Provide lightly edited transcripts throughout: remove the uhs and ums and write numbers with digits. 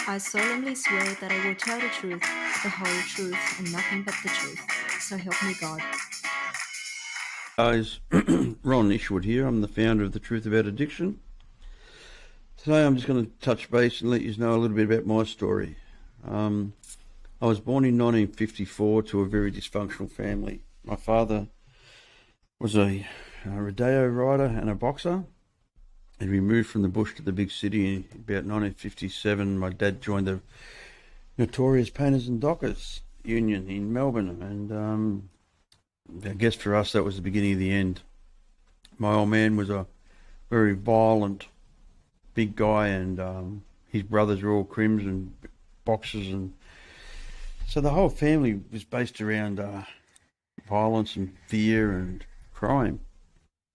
I solemnly swear that I will tell the truth, the whole truth, and nothing but the truth. So help me God. Guys, Ron Isherwood here. I'm the founder of The Truth About Addiction. Today I'm just going to touch base and let you know a little bit about my story. I was born in 1954 to a very dysfunctional family. My father was a rodeo rider and a boxer, and we moved from the bush to the big city in about 1957. My dad joined the Notorious Painters and Dockers Union in Melbourne, and I guess for us that was the beginning of the end. My old man was a very violent, big guy, and his brothers were all crims and boxers, and so the whole family was based around violence and fear and crime.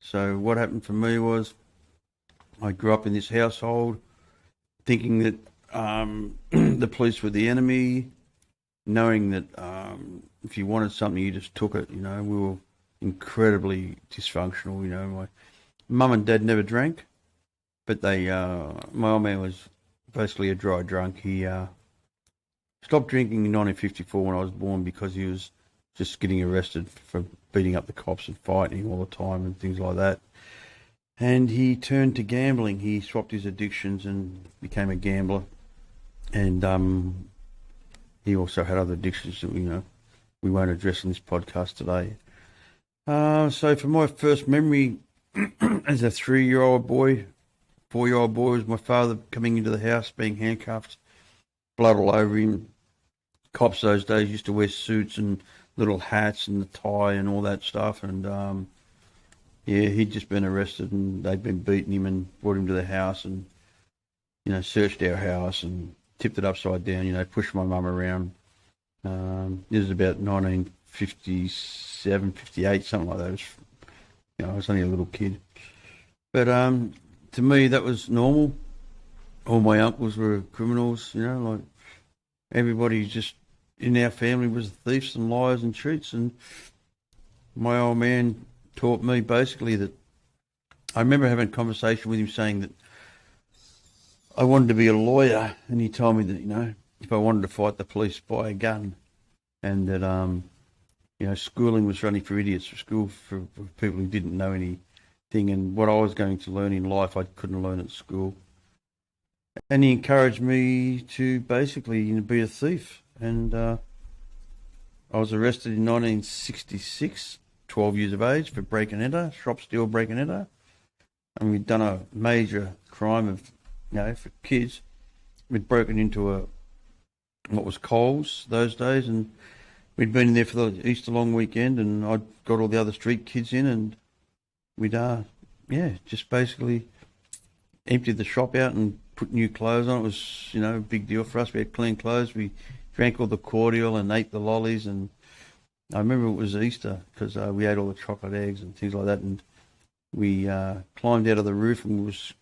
So what happened for me was I grew up in this household thinking that the police were the enemy, knowing that if you wanted something, you just took it. You know, we were incredibly dysfunctional. You know, my mum and dad never drank, but my old man was basically a dry drunk. He stopped drinking in 1954 when I was born because he was just getting arrested for beating up the cops and fighting all the time and things like that. And he turned to gambling. He swapped his addictions and became a gambler. And he also had other addictions that we won't address in this podcast today. So for my first memory as a 3-year-old boy, 4-year-old boy, was my father coming into the house being handcuffed, blood all over him. Cops those days used to wear suits and little hats and the tie and all that stuff. And he'd just been arrested and they'd been beating him and brought him to the house and, searched our house and tipped it upside down, pushed my mum around. This was about 1957, 58, something like that. I was only a little kid. But to me, that was normal. All my uncles were criminals, like everybody just in our family was thieves and liars and cheats. And my old man taught me basically that I remember having a conversation with him saying that I wanted to be a lawyer, and he told me that, if I wanted to fight the police, buy a gun, and that, schooling was only for idiots, for school for people who didn't know anything, and what I was going to learn in life I couldn't learn at school. And he encouraged me to basically be a thief, and I was arrested in 1966, 12 years of age, for break and enter, shop steal, break and enter, and we'd done a major crime of, for kids. We'd broken into what was Coles those days, and we'd been in there for the Easter long weekend, and I'd got all the other street kids in, and we'd just basically emptied the shop out and put new clothes on. It was, a big deal for us. We had clean clothes. We drank all the cordial and ate the lollies, and I remember it was Easter because we ate all the chocolate eggs and things like that, and we climbed out of the roof and was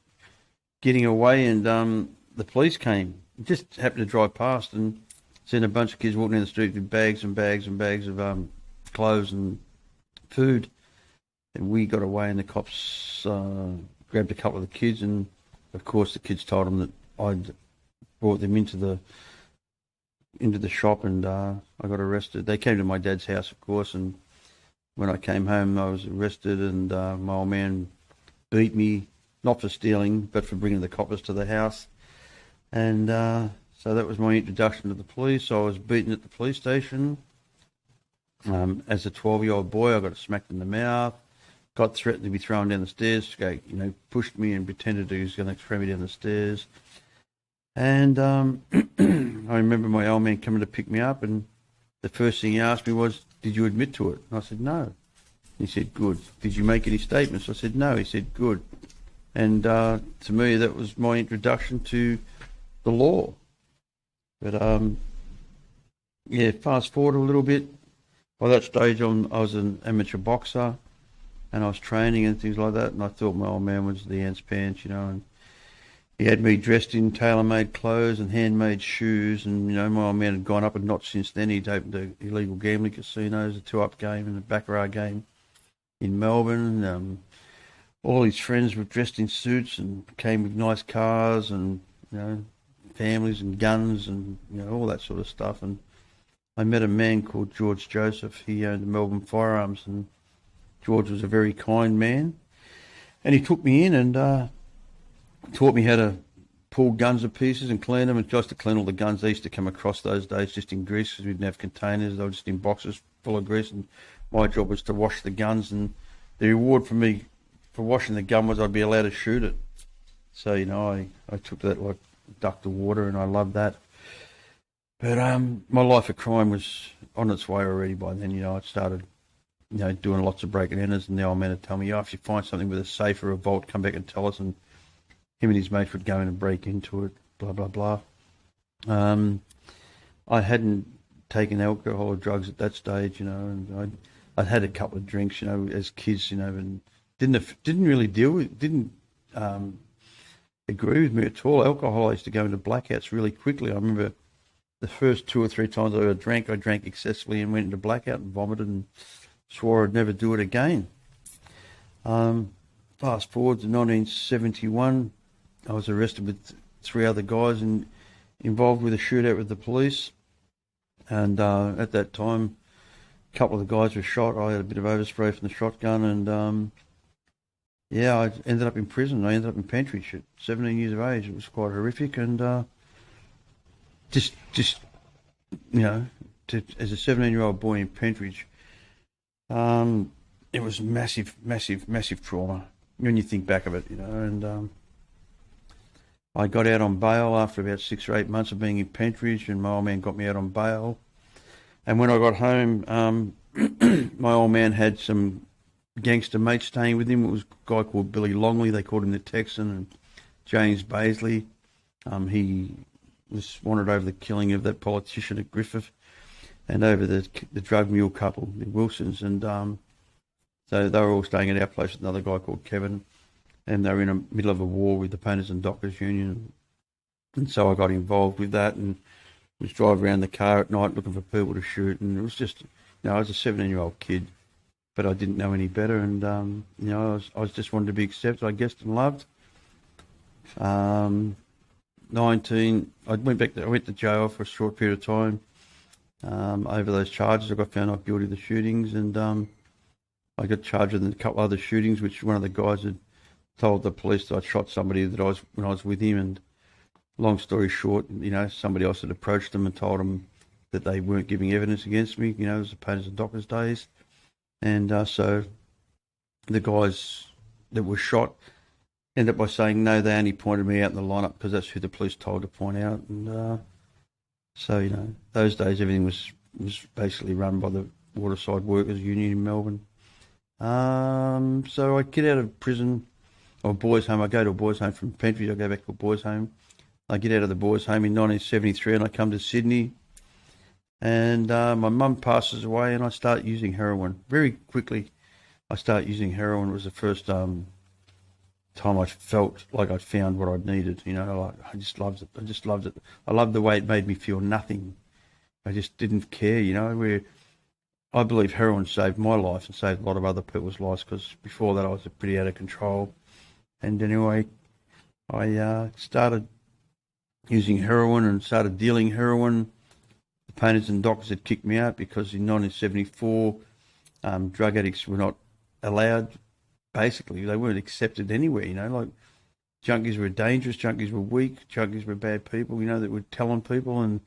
getting away, and the police came. Just happened to drive past and seen a bunch of kids walking down the street with bags and bags and bags of clothes and food. And we got away, and the cops grabbed a couple of the kids, and of course the kids told them that I'd brought them into the shop, and I got arrested. They came to my dad's house, of course, and when I came home I was arrested, and my old man beat me, not for stealing, but for bringing the coppers to the house. And so that was my introduction to the police. I was beaten at the police station. As a 12-year-old boy, I got smacked in the mouth, got threatened to be thrown down the stairs. Pushed me and pretended he was going to throw me down the stairs. And I remember my old man coming to pick me up, and the first thing he asked me was, "Did you admit to it?" And I said, "No." He said, "Good. Did you make any statements?" I said, "No." He said, "Good." And to me, that was my introduction to the law. But fast forward a little bit. By that stage, I was an amateur boxer, and I was training and things like that. And I thought my old man was the ants pants, and he had me dressed in tailor-made clothes and handmade shoes. And my old man had gone up a notch since then. He'd opened illegal gambling casinos, a 2-up game and a baccarat game in Melbourne. All his friends were dressed in suits and came with nice cars, and families and guns and all that sort of stuff. And I met a man called George Joseph. He owned the Melbourne Firearms, and George was a very kind man. And he took me in and taught me how to pull guns to pieces and clean them, and just to clean all the guns they used to come across those days just in grease, because we didn't have containers. They were just in boxes full of grease, and my job was to wash the guns, and the reward for me for washing the gun was I'd be allowed to shoot it. So, I took that like a duck to water, and I loved that. But my life of crime was on its way already by then. I'd started doing lots of breaking and enters, and the old man would tell me, if you find something with a safe or a vault, come back and tell us. And him and his mates would go in and break into it, blah, blah, blah. I hadn't taken alcohol or drugs at that stage, and I'd had a couple of drinks, as kids, and didn't really didn't agree with me at all. Alcohol, I used to go into blackouts really quickly. I remember the first 2 or 3 times I drank excessively and went into blackout and vomited and swore I'd never do it again. Fast forward to 1971, I was arrested with 3 other guys and involved with a shootout with the police. And at that time, a couple of the guys were shot. I had a bit of overspray from the shotgun, and I ended up in prison. I ended up in Pentridge at 17 years of age. It was quite horrific, and just as a 17-year-old boy in Pentridge, it was massive, massive, massive trauma when you think back of it, and I got out on bail after about 6 or 8 months of being in Pentridge, and my old man got me out on bail. And when I got home, my old man had some gangster mates staying with him. It was a guy called Billy Longley. They called him the Texan, and James Baisley. He was wanted over the killing of that politician at Griffith, and over the drug mule couple, the Wilsons. And so they were all staying at our place with another guy called Kevin, and they were in the middle of a war with the Painters and Dockers Union. And so I got involved with that and was driving around the car at night looking for people to shoot. And it was just, I was a 17-year-old kid, but I didn't know any better. And, I was just wanted to be accepted, I guess, and loved. 19, I went to jail for a short period of time over those charges. I got found not guilty of the shootings, and I got charged with a couple other shootings, which one of the guys had told the police that I'd shot somebody when I was with him. And long story short, somebody else had approached them and told them that they weren't giving evidence against me. It was the Painters and Dockers days. And so the guys that were shot ended up by saying no, they only pointed me out in the lineup because that's who the police told to point out. And so, those days everything was basically run by the Waterside Workers Union in Melbourne. So I get out of prison, or boys' home. I go to a boys' home from Pentridge. I go back to a boys' home. I get out of the boys' home in 1973, and I come to Sydney. And my mum passes away, and I start using heroin very quickly. I start using heroin. It was the first time I felt like I'd found what I'd needed. I just loved it. I just loved it. I loved the way it made me feel nothing. I just didn't care. I believe heroin saved my life and saved a lot of other people's lives, because before that I was pretty out of control. And anyway, I started using heroin and started dealing heroin. The Painters and Dockers had kicked me out because in 1974, drug addicts were not allowed. Basically, they weren't accepted anywhere. Like junkies were dangerous, junkies were weak, junkies were bad people. That were telling people, and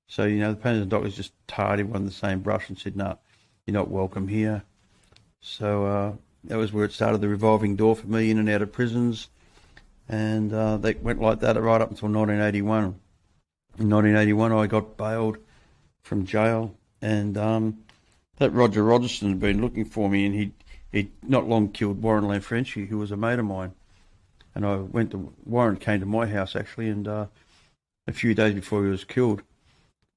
so the Painters and Dockers just tarred everyone in the same brush and said, "No, you're not welcome here." So that was where it started, the revolving door for me in and out of prisons, and they went like that right up until 1981. In 1981, I got bailed from jail, and that Roger Rogerson had been looking for me, and he'd not long killed Warren Lanfranchi, who was a mate of mine. And Warren came to my house actually, and a few days before he was killed,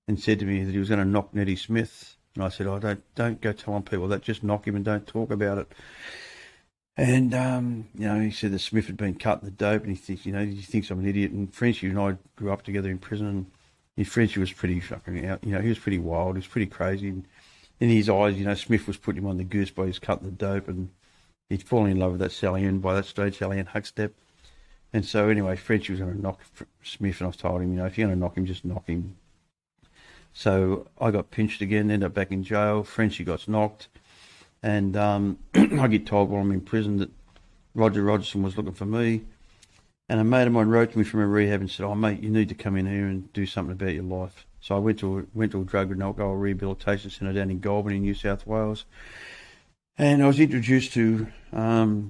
and said to me that he was going to knock Nettie Smith. And I said, don't go telling people that, just knock him and don't talk about it. And, he said that Smith had been cutting the dope, and he thinks I'm an idiot. And Frenchy and I grew up together in prison, and Frenchy was pretty fucking out. He was pretty wild, he was pretty crazy. And in his eyes, Smith was putting him on the goose by his cutting the dope, and he'd fallen in love with that Sally Ann by that stage, Sally Ann Huckstep. And so anyway, Frenchie was going to knock Smith, and I told him, if you're going to knock him, just knock him. So I got pinched again, ended up back in jail. Frenchie got knocked, and I get told while I'm in prison that Roger Rogerson was looking for me. And a mate of mine wrote to me from a rehab and said, "Oh mate, you need to come in here and do something about your life." So I went to a drug and alcohol rehabilitation centre down in Goulburn in New South Wales, and I was introduced to a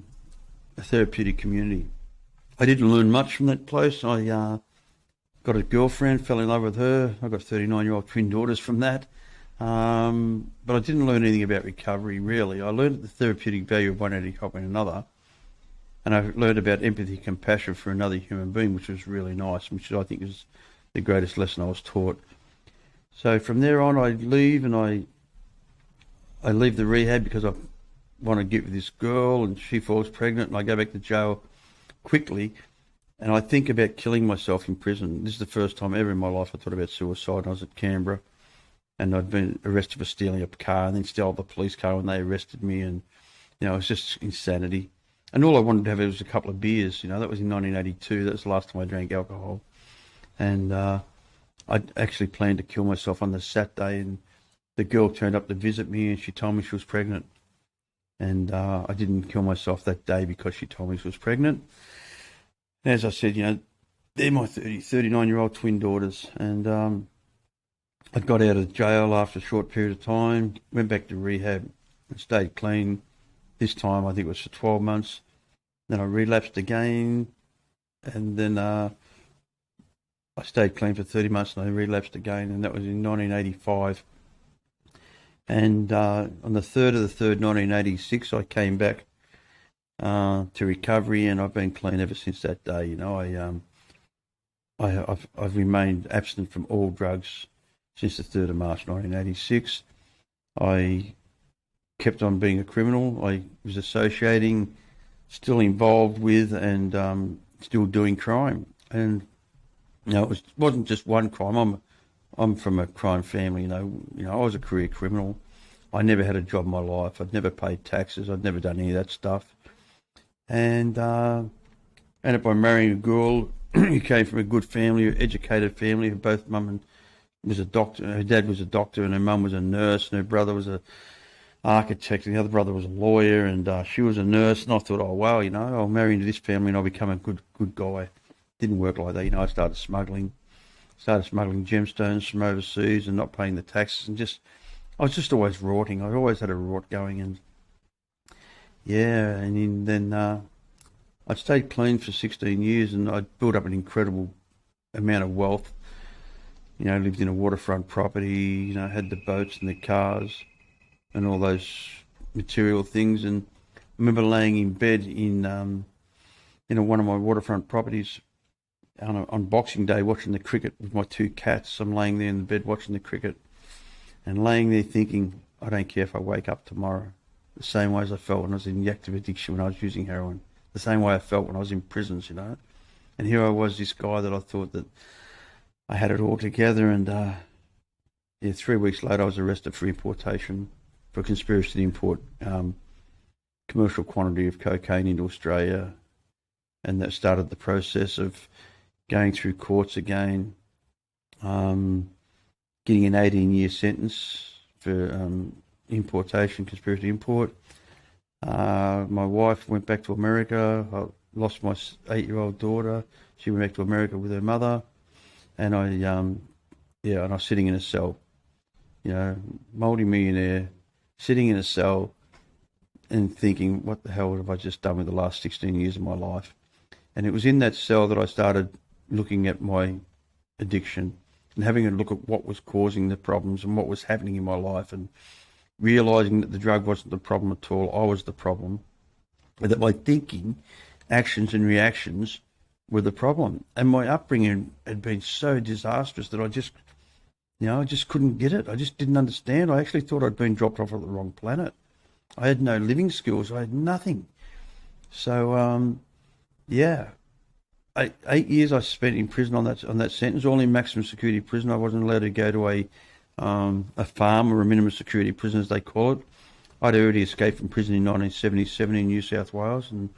therapeutic community. I didn't learn much from that place. I got a girlfriend, fell in love with her. I got 39-year-old twin daughters from that. But I didn't learn anything about recovery, really. I learned the therapeutic value of one addict helping another. And I learned about empathy, compassion for another human being, which was really nice, which I think is the greatest lesson I was taught. So from there on, I leave, and I leave the rehab because I want to get with this girl, and she falls pregnant, and I go back to jail quickly. And I think about killing myself in prison. This is the first time ever in my life I thought about suicide. I was at Canberra, and I'd been arrested for stealing a car, and then stole the police car when they arrested me, and it was just insanity. And all I wanted to have was a couple of beers. That was in 1982. That was the last time I drank alcohol. And I actually planned to kill myself on the Saturday, and the girl turned up to visit me, and she told me she was pregnant. And I didn't kill myself that day because she told me she was pregnant. And as I said, they're my 39-year-old twin daughters. And I got out of jail after a short period of time, went back to rehab and stayed clean. This time I think it was for 12 months. Then I relapsed again, and then I stayed clean for 30 months, and I relapsed again, and that was in 1985. And on the 3rd of the 3rd, 1986, I came back to recovery, and I've been clean ever since that day. I've remained abstinent from all drugs since the 3rd of March 1986. I kept on being a criminal. I was associating, still involved with, and still doing crime. And it wasn't just one crime. I'm from a crime family. I was a career criminal. I never had a job in my life. I'd never paid taxes. I'd never done any of that stuff. And ended up by marrying a girl who came from a good family, an educated family. Both mum and was a doctor. Her dad was a doctor, and her mum was a nurse, and her brother was a architect, and the other brother was a lawyer, and she was a nurse. And I thought, oh wow, I'll marry into this family and I'll become a good guy. Didn't work like that. I started smuggling gemstones from overseas and not paying the taxes, and I was just always rorting. I always had a rort going, and then I stayed clean for 16 years, and I built up an incredible amount of wealth. Lived in a waterfront property. Had the boats and the cars and all those material things. And I remember laying in bed in one of my waterfront properties on Boxing Day, watching the cricket with my two cats. I'm laying there in the bed watching the cricket, and laying there thinking, I don't care if I wake up tomorrow. The same way as I felt when I was in the active addiction, when I was using heroin. The same way I felt when I was in prisons, And here I was, this guy that I thought that I had it all together. And 3 weeks later, I was arrested for importation, for conspiracy to import commercial quantity of cocaine into Australia. And that started the process of going through courts again, getting an 18-year sentence for importation, conspiracy to import. My wife went back to America. I lost my 8-year-old daughter. She went back to America with her mother. And and I was sitting in a cell, multi-millionaire, sitting in a cell and thinking, what the hell have I just done with the last 16 years of my life? And it was in that cell that I started looking at my addiction and having a look at what was causing the problems and what was happening in my life, and realising that the drug wasn't the problem at all. I was the problem. And that my thinking, actions and reactions were the problem. And my upbringing had been so disastrous that I just couldn't get it. I just didn't understand. I actually thought I'd been dropped off at the wrong planet. I had no living skills. I had nothing. So, 8 years I spent in prison on that sentence, all in maximum security prison. I wasn't allowed to go to a farm or a minimum security prison, as they call it. I'd already escaped from prison in 1977 in New South Wales, and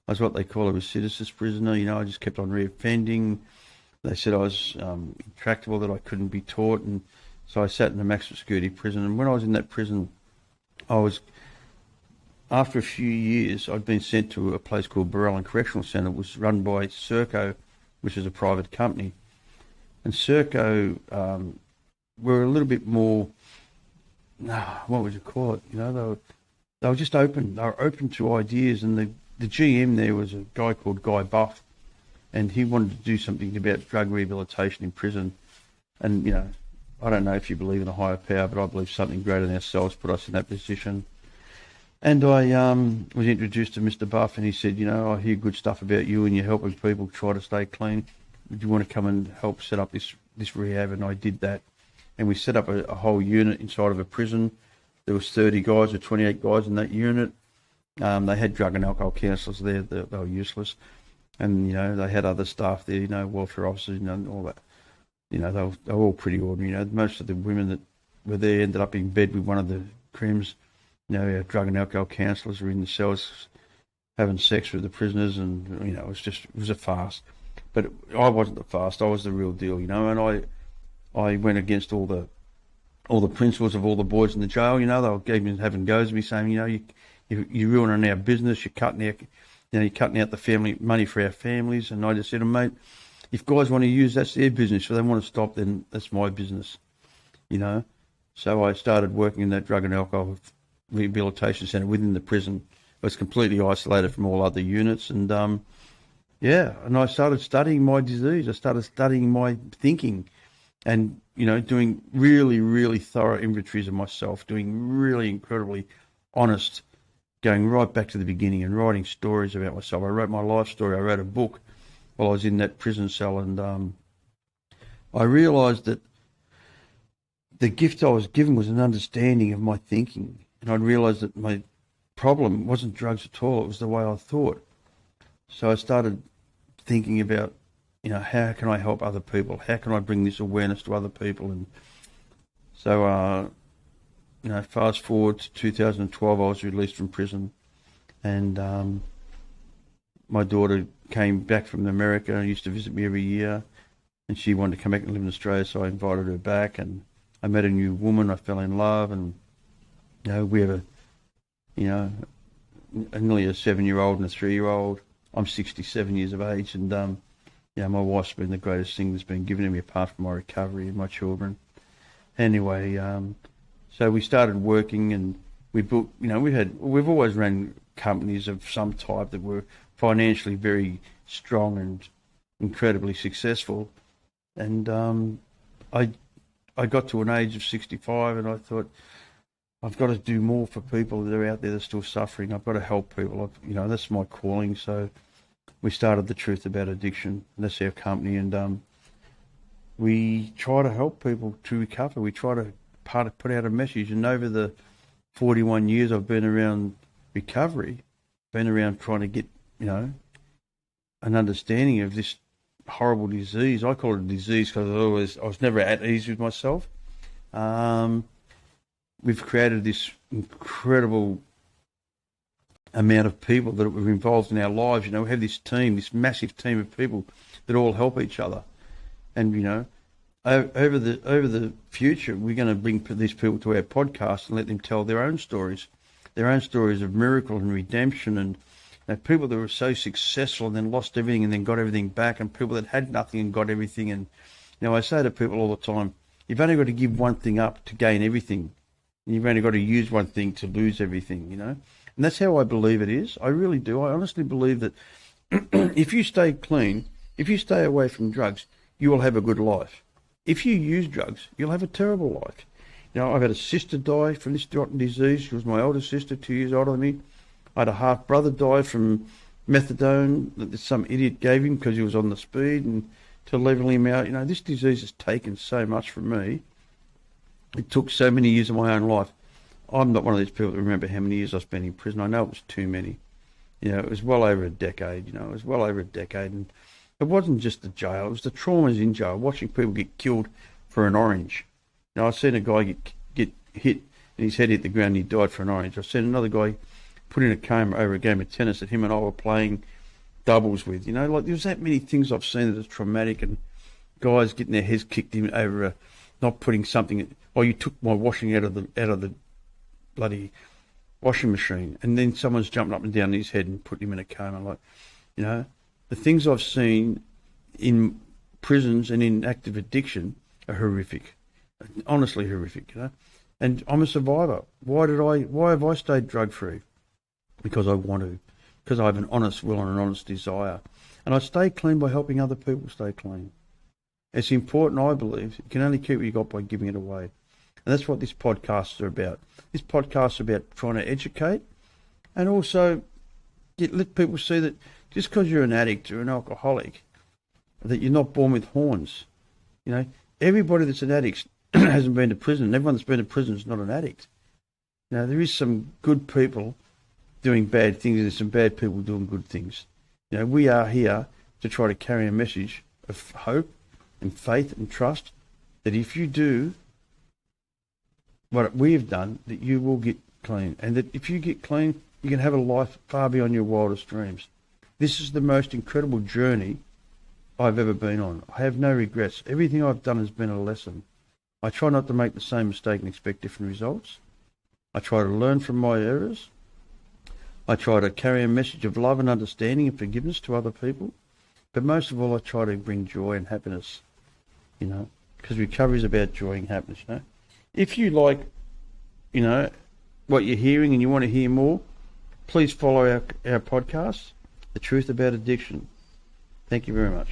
I was what they call a recidivist prisoner. You know, I just kept on reoffending. They said I was intractable, that I couldn't be taught, and so I sat in a maximum security prison. And when I was in that prison, I was, after a few years, I'd been sent to a place called Barellan Correctional Centre, which was run by Serco, which is a private company. And Serco were a little bit more, what would you call it? You know, they were just open. They were open to ideas, and the GM there was a guy called Guy Buff, and he wanted to do something about drug rehabilitation in prison. And, you know, I don't know if you believe in a higher power, but I believe something greater than ourselves put us in that position. And I was introduced to Mr. Buff, and he said, you know, I hear good stuff about you and you're helping people try to stay clean. Would you want to come and help set up this rehab? And I did that. And we set up a whole unit inside of a prison. There was 30 guys or 28 guys in that unit. They had drug and alcohol counsellors there. They were useless. And, you know, they had other staff there, you know, welfare officers, you know, and all that. You know, they were all pretty ordinary. You know, most of the women that were there ended up in bed with one of the crims. You know, our drug and alcohol counsellors were in the cells having sex with the prisoners, and, you know, it was a farce. But I wasn't the farce. I was the real deal, you know, and I went against all the principals of all the boys in the jail. You know, they were even having goes at me, saying, you know, you're ruining our business. You're cutting out the family money for our families. And I just said to them, mate, if guys want to use, that's their business. If they want to stop, then that's my business, you know. So I started working in that drug and alcohol rehabilitation centre within the prison. It was completely isolated from all other units, and and I started studying my disease. I started studying my thinking, and, you know, doing really, really thorough inventories of myself, doing really incredibly honest, going right back to the beginning and writing stories about myself. I wrote my life story. I wrote a book while I was in that prison cell, and I realised that the gift I was given was an understanding of my thinking, and I realised that my problem wasn't drugs at all. It was the way I thought. So I started thinking about, you know, how can I help other people? How can I bring this awareness to other people? And so, you know, fast forward to 2012, I was released from prison, and my daughter came back from America and used to visit me every year, and she wanted to come back and live in Australia, so I invited her back, and I met a new woman. I fell in love, and, you know, we have nearly a 7-year-old and a 3-year-old. I'm 67 years of age, and yeah, my wife's been the greatest thing that's been given to me apart from my recovery and my children. Anyway, so we started working, and we built, you know, we've always run companies of some type that were financially very strong and incredibly successful. And I got to an age of 65, and I thought, I've got to do more for people that are out there that are still suffering. I've got to help people. You know, that's my calling. So we started The Truth About Addiction. That's our company, and we try to help people to recover. We try to put out a message. And over the 41 years I've been around recovery, been around trying to get, you know, an understanding of this horrible disease. I call it a disease because I was never at ease with myself. We've created this incredible amount of people that were involved in our lives. You know, we have this team, this massive team of people that all help each other. And, you know, over the future, we're going to bring these people to our podcast and let them tell their own stories of miracle and redemption, and, you know, people that were so successful and then lost everything and then got everything back, and people that had nothing and got everything. And, you know, I say to people all the time, you've only got to give one thing up to gain everything. And you've only got to use one thing to lose everything, you know. And that's how I believe it is. I really do. I honestly believe that if you stay clean, if you stay away from drugs, you will have a good life. If you use drugs, you'll have a terrible life. You know, I've had a sister die from this rotten disease. She was my older sister, 2 years older than me. I had a half-brother die from methadone that some idiot gave him because he was on the speed, and to level him out. You know, this disease has taken so much from me. It took so many years of my own life. I'm not one of these people that remember how many years I spent in prison. I know it was too many. You know, it was well over a decade. You know, it was well over a decade. And it wasn't just the jail. It was the traumas in jail, watching people get killed for an orange. You know, I've seen a guy get hit and his head hit the ground and he died for an orange. I've seen another guy put in a coma over a game of tennis that him and I were playing, doubles with. Like there's that many things I've seen that are traumatic, and guys getting their heads kicked in over not putting something. Oh, you took my washing out of the bloody washing machine, and then someone's jumping up and down his head and put him in a coma. Like, the things I've seen in prisons and in active addiction are horrific, honestly horrific. And I'm a survivor. Why have I stayed drug free? Because I want to, because I have an honest will and an honest desire, and I stay clean by helping other people stay clean. It's important, I believe. You can only keep what you got by giving it away. And that's what this podcast is about. This podcast is about trying to educate and also let people see that just because you're an addict or an alcoholic, that you're not born with horns. Everybody that's an addict hasn't been to prison. Everyone that's been to prison is not an addict. There is some good people doing bad things, and there's some bad people doing good things. We are here to try to carry a message of hope and faith and trust that if you do what we have done, that you will get clean, and that if you get clean, you can have a life far beyond your wildest dreams. This is the most incredible journey I've ever been on. I have no regrets. Everything I've done has been a lesson. I try not to make the same mistake and expect different results. I try to learn from my errors. I try to carry a message of love and understanding and forgiveness to other people. But most of all, I try to bring joy and happiness, because recovery is about joy and happiness, If you like, what you're hearing and you want to hear more, please follow our podcast, The Truth About Addiction. Thank you very much.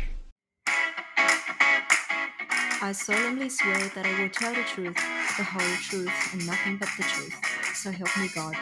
I solemnly swear that I will tell the truth, the whole truth, and nothing but the truth. So help me God.